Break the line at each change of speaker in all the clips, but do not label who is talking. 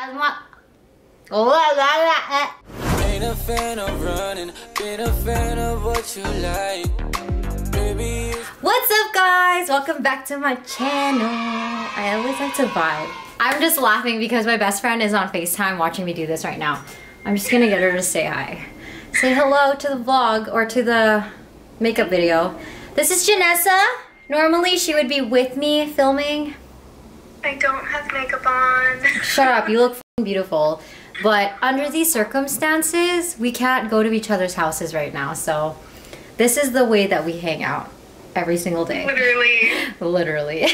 Ain't a fan of running, been a fan of what you like. Baby.
What's up, guys? Welcome back to my channel. I always like to vibe. I'm just laughing because my best friend is on FaceTime watching me do this right now. I'm just gonna get her to say hi. Say hello to the vlog or to the makeup video. This is Janessa. Normally she would be with me filming.
I don't have makeup on.
Shut up, you look f***ing beautiful. But under these circumstances, we can't go to each other's houses right now. So this is the way that we hang out every single day.
Literally.
Literally.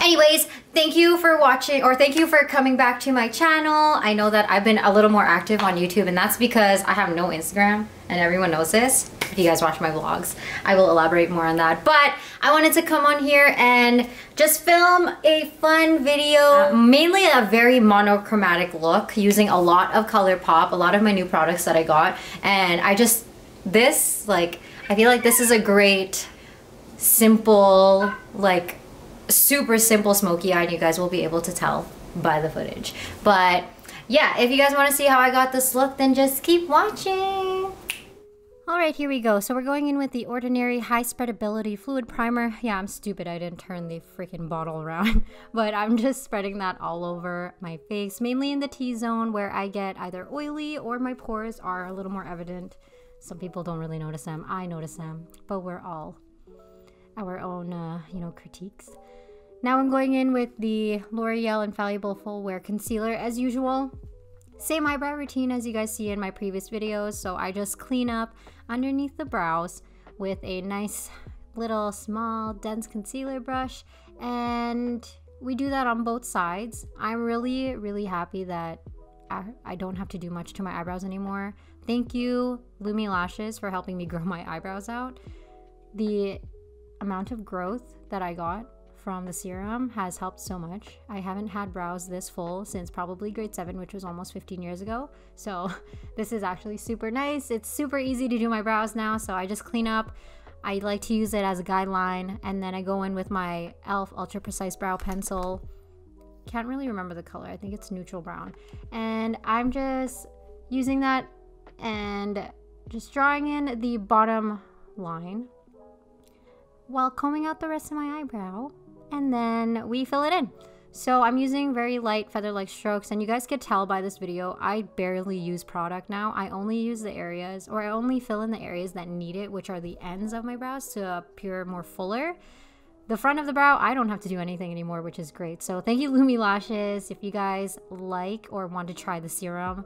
Anyways, thank you for watching, or thank you for coming back to my channel. I know that I've been a little more active on YouTube, and that's because I have no Instagram, and everyone knows this. If you guys watch my vlogs, I will elaborate more on that. But I wanted to come on here and just film a fun video, mainly a very monochromatic look, using a lot of Colourpop, a lot of my new products that I got. And I just, I feel like this is a great, simple, like, super simple smoky eye, and you guys will be able to tell by the footage. But yeah, if you guys want to see how I got this look, then just keep watching. Alright, here we go. So we're going in with the Ordinary High Spreadability Fluid Primer. Yeah, I'm stupid. I didn't turn the freaking bottle around. But I'm just spreading that all over my face, mainly in the T-zone where I get either oily or my pores are a little more evident. Some people don't really notice them. I notice them. But we're all our own, you know, critiques. Now I'm going in with the L'Oreal Infallible Full Wear Concealer as usual. Same eyebrow routine as you guys see in my previous videos. So I just clean up underneath the brows with a nice little small dense concealer brush. And we do that on both sides. I'm really, really happy that I don't have to do much to my eyebrows anymore. Thank you, Lumii Lashes, for helping me grow my eyebrows out. The amount of growth that I got from the serum has helped so much. I haven't had brows this full since probably grade 7, which was almost 15 years ago. So this is actually super nice. It's super easy to do my brows now, so I just clean up. I like to use it as a guideline, and then I go in with my e.l.f. Ultra Precise Brow Pencil. Can't really remember the color. I think it's neutral brown. And I'm just using that and just drawing in the bottom line while combing out the rest of my eyebrow. And then we fill it in. So I'm using very light feather-like strokes, and you guys could tell by this video, I barely use product now. I only use the areas, or I only fill in the areas that need it, which are the ends of my brows to appear more fuller. The front of the brow, I don't have to do anything anymore, which is great. So thank you, Lumii Lashes. If you guys like or want to try the serum,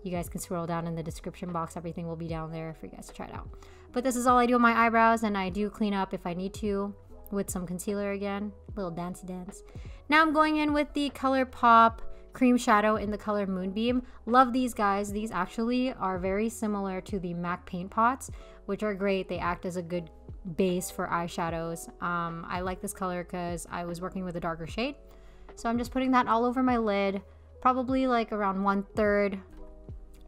you guys can scroll down in the description box. Everything will be down there for you guys to try it out. But this is all I do with my eyebrows, and I do clean up if I need to with some concealer again. Little dancey dance. Now I'm going in with the Colourpop cream shadow in the color Moonbeam. Love these guys. These actually are very similar to the MAC paint pots, which are great. They act as a good base for eyeshadows. I like this color because I was working with a darker shade. So I'm just putting that all over my lid, probably like around 1/3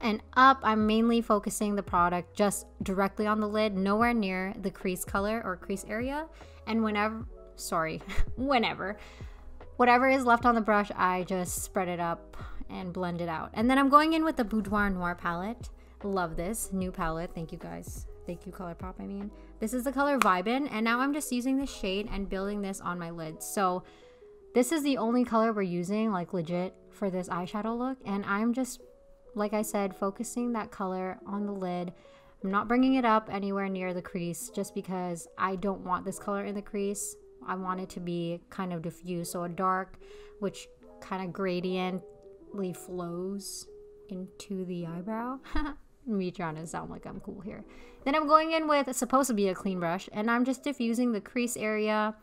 and up. I'm mainly focusing the product just directly on the lid, nowhere near the crease color or crease area. And whatever is left on the brush, I just spread it up and blend it out. And then I'm going in with the Boudoir Noir palette. Love this new palette. Thank you guys. Thank you, Colourpop, I mean. This is the color Vibin', and now I'm just using this shade and building this on my lid. So this is the only color we're using, like legit, for this eyeshadow look. And I'm just, like I said, focusing that color on the lid. I'm not bringing it up anywhere near the crease just because I don't want this color in the crease. I want it to be kind of diffuse, so a dark, which kind of gradiently flows into the eyebrow. Me trying to sound like I'm cool here. Then I'm going in with, it's supposed to be a clean brush, and I'm just diffusing the crease area.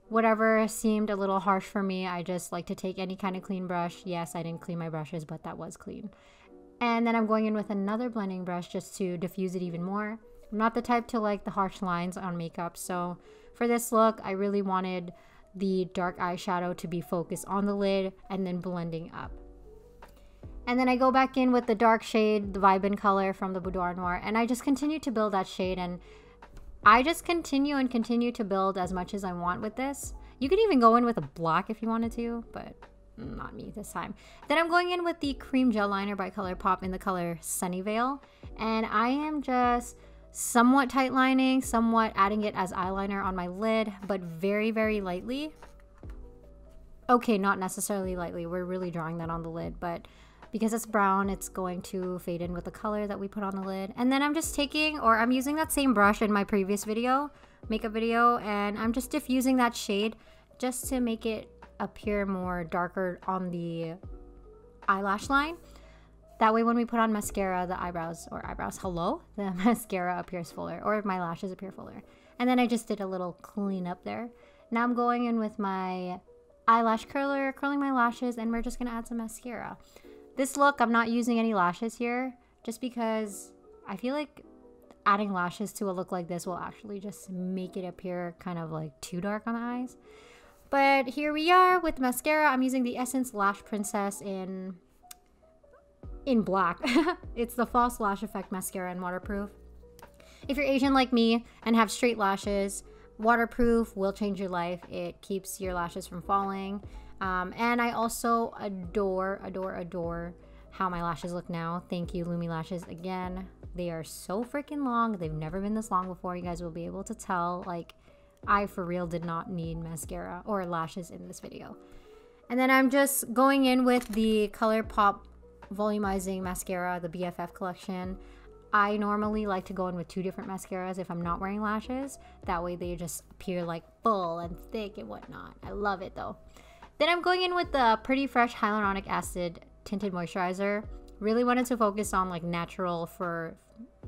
Whatever seemed a little harsh for me, I just like to take any kind of clean brush. Yes, I didn't clean my brushes, but that was clean. And then I'm going in with another blending brush just to diffuse it even more. I'm not the type to like the harsh lines on makeup, so for this look, I really wanted the dark eyeshadow to be focused on the lid and then blending up. And then I go back in with the dark shade, the Vibin' color from the Boudoir Noir, and I just continue to build that shade, and I just continue to build as much as I want with this. You could even go in with a black if you wanted to, but not me this time. Then I'm going in with the cream gel liner by Colourpop in the color Sunnyvale, and I am just somewhat tight lining, somewhat adding it as eyeliner on my lid, but very, very lightly. Okay, not necessarily lightly, we're really drawing that on the lid, but because it's brown, it's going to fade in with the color that we put on the lid. And then I'm just taking, or I'm using that same brush in my previous video, makeup video, and I'm just diffusing that shade just to make it appear more darker on the eyelash line. That way when we put on mascara, the the mascara appears fuller, or my lashes appear fuller. And then I just did a little clean up there. Now I'm going in with my eyelash curler, curling my lashes, and we're just gonna add some mascara. This look, I'm not using any lashes here, just because I feel like adding lashes to a look like this will actually just make it appear kind of like too dark on the eyes. But here we are with mascara. I'm using the Essence Lash Princess in black. It's the False Lash Effect Mascara and waterproof. If you're Asian like me and have straight lashes, waterproof will change your life. It keeps your lashes from falling. And I also adore how my lashes look now. Thank you, Lumii Lashes, again. They are so freaking long. They've never been this long before. You guys will be able to tell, like, I for real did not need mascara or lashes in this video. And then I'm just going in with the Colourpop Volumizing Mascara, the BFF collection. I normally like to go in with 2 different mascaras if I'm not wearing lashes. That way they just appear like full and thick and whatnot. I love it though. Then I'm going in with the Pretty Fresh Hyaluronic Acid Tinted Moisturizer. Really wanted to focus on like natural for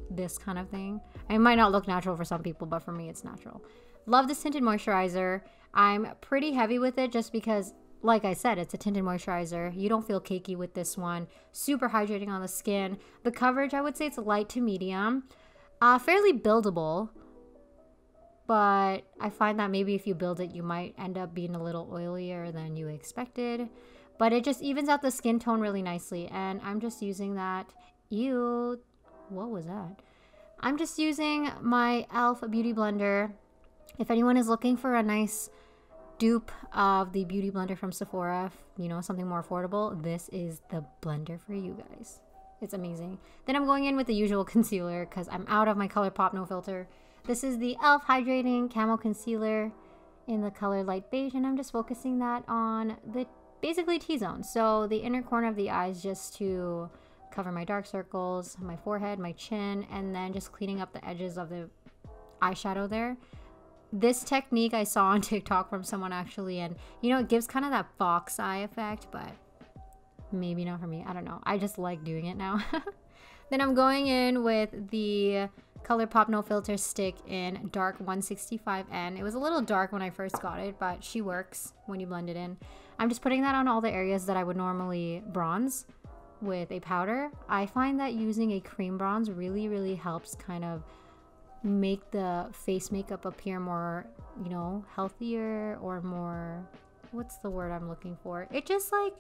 this kind of thing. It might not look natural for some people, but for me it's natural. Love this tinted moisturizer. I'm pretty heavy with it just because, like I said, it's a tinted moisturizer. You don't feel cakey with this one. Super hydrating on the skin. The coverage, I would say it's light to medium. Fairly buildable. But I find that maybe if you build it, you might end up being a little oilier than you expected. But it just evens out the skin tone really nicely. And I'm just using that. Ew. What was that? I'm just using my e.l.f. Beauty Blender. If anyone is looking for a nice dupe of the Beauty Blender from Sephora, you know, something more affordable, this is the blender for you guys. It's amazing. Then I'm going in with the usual concealer because I'm out of my Colourpop No Filter. This is the e.l.f. Hydrating Camo Concealer in the color Light Beige, and I'm just focusing that on the basically T-zone. So the inner corner of the eyes, just to cover my dark circles, my forehead, my chin, and then just cleaning up the edges of the eyeshadow there. This technique I saw on TikTok from someone actually, and you know, it gives kind of that fox eye effect, but maybe not for me. I don't know. I just like doing it now. Then I'm going in with the Colourpop No Filter stick in dark 165N. It was a little dark when I first got it, but she works when you blend it in. I'm just putting that on all the areas that I would normally bronze with a powder. I find that using a cream bronze really helps kind of make the face makeup appear more, you know, healthier, or more, what's the word I'm looking for? It just like,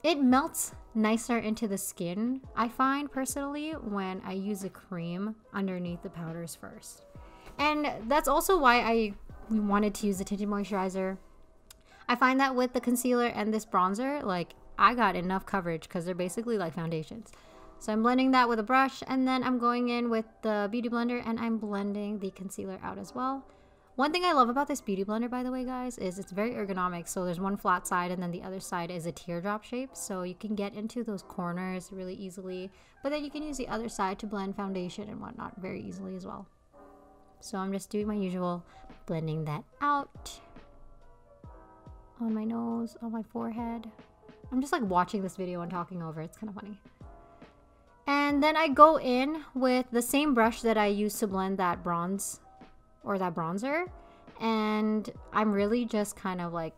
it melts nicer into the skin, I find personally, when I use a cream underneath the powders first. And that's also why I wanted to use the tinted moisturizer. I find that with the concealer and this bronzer, like, I got enough coverage because they're basically like foundations. So I'm blending that with a brush, and then I'm going in with the Beauty Blender and I'm blending the concealer out as well. One thing I love about this Beauty Blender, by the way, guys, is it's very ergonomic. So there's one flat side and then the other side is a teardrop shape. So you can get into those corners really easily. But then you can use the other side to blend foundation and whatnot very easily as well. So I'm just doing my usual, blending that out on my nose, on my forehead. I'm just like watching this video and talking over. It's kind of funny. And then I go in with the same brush that I used to blend that bronze or that bronzer, and I'm really just kind of like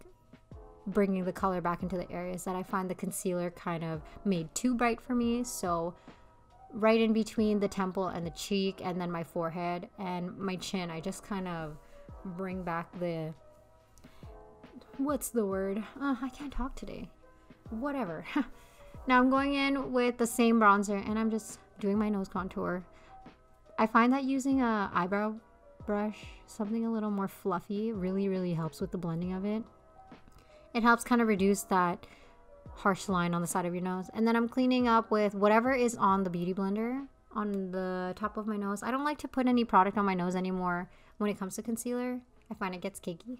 bringing the color back into the areas that I find the concealer kind of made too bright for me. So right in between the temple and the cheek, and then my forehead and my chin, I just kind of bring back the, what's the word? I can't talk today. Whatever. Now I'm going in with the same bronzer and I'm just doing my nose contour. I find that using a eyebrow brush, something a little more fluffy, really helps with the blending of it. It helps kind of reduce that harsh line on the side of your nose. And then I'm cleaning up with whatever is on the Beauty Blender on the top of my nose. I don't like to put any product on my nose anymore when it comes to concealer. I find it gets cakey.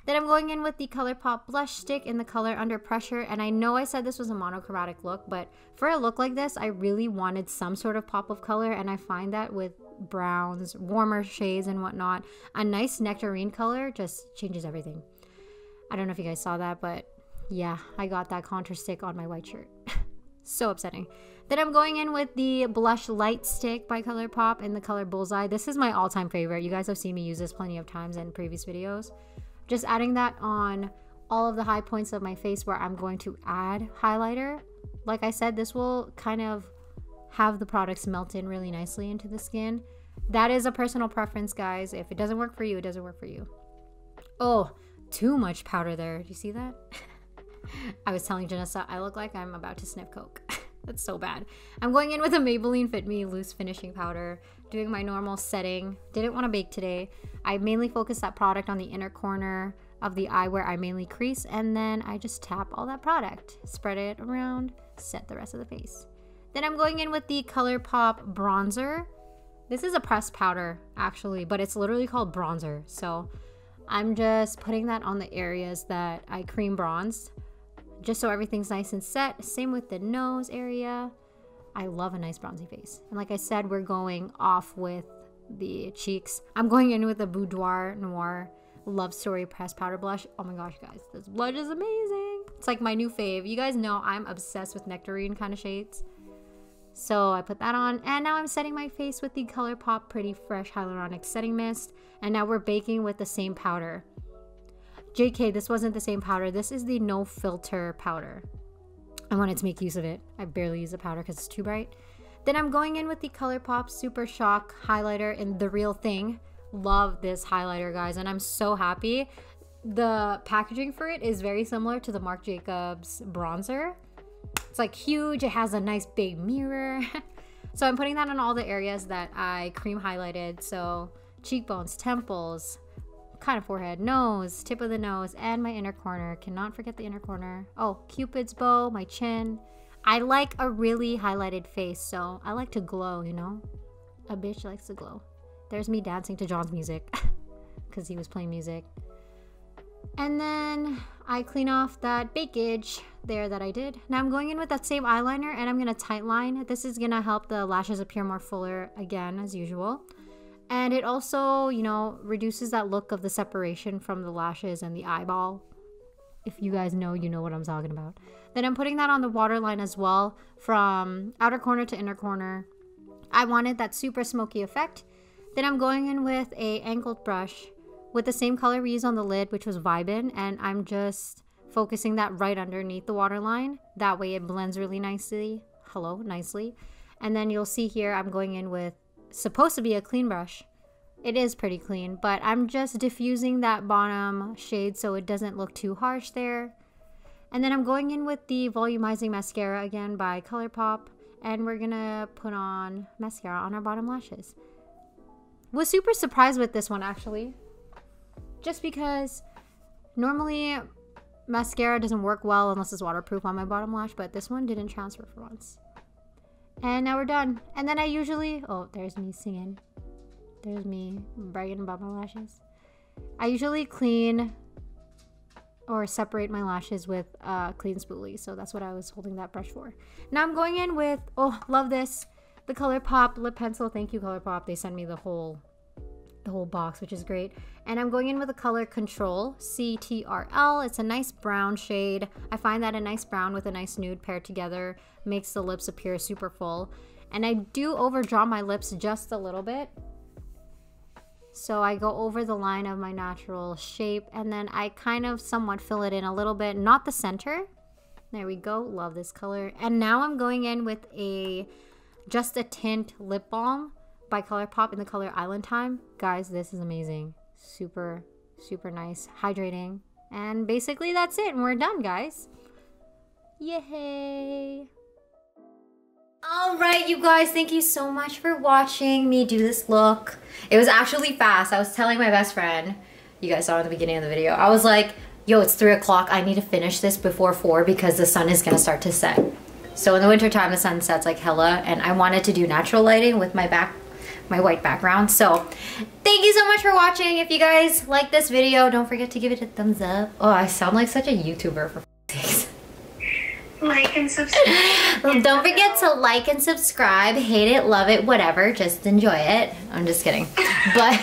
Then I'm going in with the Colourpop blush stick in the color Under Pressure. And I know I said this was a monochromatic look, but for a look like this, I really wanted some sort of pop of color. And I find that with browns, warmer shades and whatnot, a nice nectarine color just changes everything. I don't know if you guys saw that, but yeah, I got that contour stick on my white shirt. So upsetting. Then I'm going in with the Blush Light Stick by Colourpop in the color Bullseye. This is my all-time favorite. You guys have seen me use this plenty of times in previous videos. Just adding that on all of the high points of my face where I'm going to add highlighter. Like I said, this will kind of have the products melt in really nicely into the skin. That is a personal preference, guys. If it doesn't work for you, it doesn't work for you. Oh, too much powder there. Do you see that? I was telling Janessa, I look like I'm about to sniff coke. That's so bad. I'm going in with a Maybelline Fit Me Loose Finishing Powder, doing my normal setting. Didn't want to bake today. I mainly focused that product on the inner corner of the eye where I mainly crease, and then I just tap all that product, spread it around, set the rest of the face. Then I'm going in with the Colourpop Bronzer. This is a pressed powder, actually, but it's literally called bronzer. So I'm just putting that on the areas that I cream bronzed, just so everything's nice and set. Same with the nose area. I love a nice bronzy face. And like I said, we're going off with the cheeks. I'm going in with the Boudoir Noir Love Story Pressed Powder Blush. Oh my gosh, guys, this blush is amazing. It's like my new fave. You guys know I'm obsessed with nectarine kind of shades. So I put that on, and now I'm setting my face with the Colourpop Pretty Fresh Hyaluronic Setting Mist. And now we're baking with the same powder. JK, this wasn't the same powder. This is the No Filter powder. I wanted to make use of it. I barely use the powder because it's too bright. Then I'm going in with the Colourpop SuperShock highlighter in The Real Thing. Love this highlighter, guys, and I'm so happy. The packaging for it is very similar to the Marc Jacobs bronzer. It's like huge. It has a nice big mirror. So I'm putting that on all the areas that I cream highlighted. So cheekbones, temples, kind of forehead, nose, tip of the nose, and my inner corner. Cannot forget the inner corner. Oh, Cupid's bow, my chin. I like a really highlighted face, so I like to glow, you know? A bitch likes to glow. There's me dancing to John's music because he was playing music. And then I clean off that bakage there that I did. Now I'm going in with that same eyeliner, and I'm going to tight line. This is going to help the lashes appear more fuller again, as usual. And it also, you know, reduces that look of the separation from the lashes and the eyeball. If you guys know, you know what I'm talking about. Then I'm putting that on the waterline as well, from outer corner to inner corner. I wanted that super smoky effect. Then I'm going in with a angled brush with the same color we used on the lid, which was Vibin, and I'm just focusing that right underneath the waterline. That way it blends really nicely. Nicely. And then you'll see here I'm going in with supposed to be a clean brush. It is pretty clean, but I'm just diffusing that bottom shade so it doesn't look too harsh there. And then I'm going in with the volumizing mascara again by Colourpop, and we're gonna put on mascara on our bottom lashes. Was super surprised with this one, actually, just because normally mascara doesn't work well unless it's waterproof on my bottom lash, but this one didn't transfer for once. And now we're done. And then I usually, oh, there's me singing. There's me bragging about my lashes. I usually clean or separate my lashes with clean spoolie. So that's what I was holding that brush for. Now I'm going in with, oh, love this, the Colourpop lip pencil. Thank you, Colourpop. They sent me the whole box, which is great. And I'm going in with the color Control CTRL. It's a nice brown shade. I find that a nice brown with a nice nude paired together makes the lips appear super full. And I do overdraw my lips just a little bit, so I go over the line of my natural shape, and then I kind of somewhat fill it in a little bit, not the center. There we go. Love this color. And now I'm going in with just a tint lip balm by Colourpop in the color Island Time. Guys, this is amazing. Super, super nice. Hydrating. And basically that's it. And we're done, guys. Yay! Alright, you guys, thank you so much for watching me do this look. It was actually fast. I was telling my best friend, you guys saw in the beginning of the video, I was like, yo, it's 3 o'clock. I need to finish this before 4 because the sun is gonna start to set. So in the wintertime, the sun sets like hella, and I wanted to do natural lighting with my white background. So thank you so much for watching. If you guys like this video, don't forget to give it a thumbs up. Oh, I sound like such a YouTuber for sakes.
Like and subscribe.
Don't forget to like and subscribe. Hate it, love it, whatever. Just enjoy it. I'm just kidding. But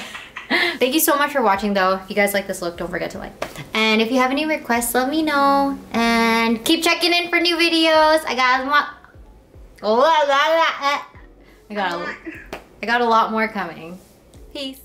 thank you so much for watching though. If you guys like this look, don't forget to like. And if you have any requests, let me know. And keep checking in for new videos. I got a lot more coming. Peace.